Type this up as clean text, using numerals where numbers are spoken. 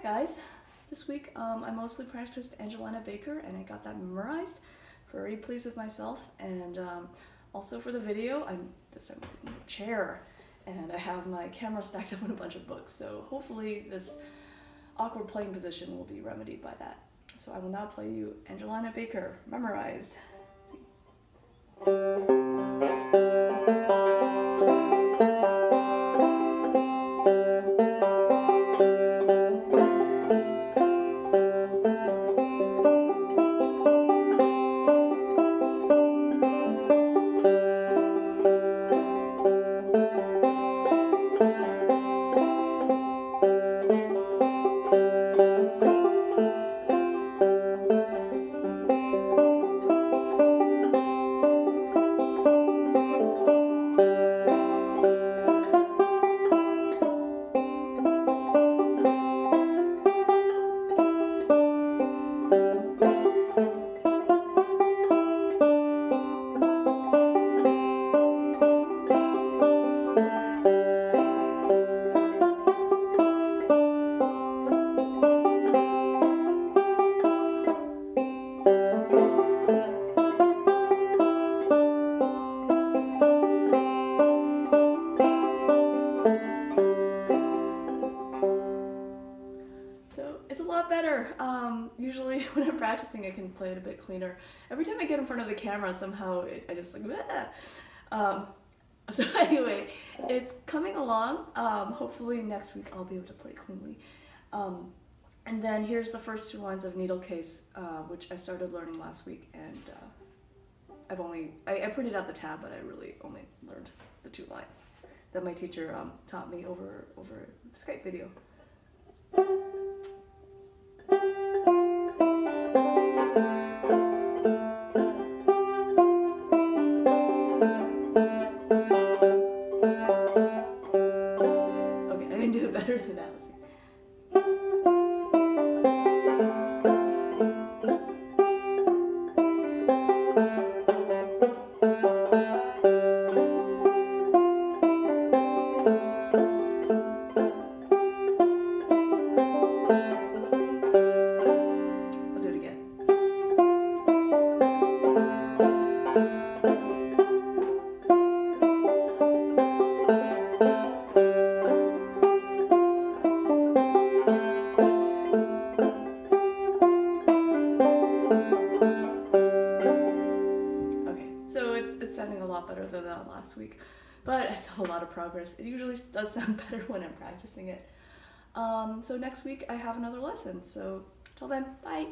guys, this week I mostly practiced Angelina Baker and I got that memorized. Very pleased with myself, and also for the video I'm this time sitting in a chair and I have my camera stacked up in a bunch of books, so hopefully this awkward playing position will be remedied by that. So I will now play you Angelina Baker memorized. Better. Usually when I'm practicing I can play it a bit cleaner. Every time I get in front of the camera somehow I just like so anyway, it's coming along. Hopefully next week I'll be able to play cleanly. And then here's the first two lines of Needlecase, which I started learning last week, and I printed out the tab, but I really only learned the 2 lines that my teacher taught me over Skype video. Okay, I can do it better than that. Let's see. It's sounding a lot better than that last week, but I still have a lot of progress. It usually does sound better when I'm practicing it. So next week I have another lesson, so till then, bye!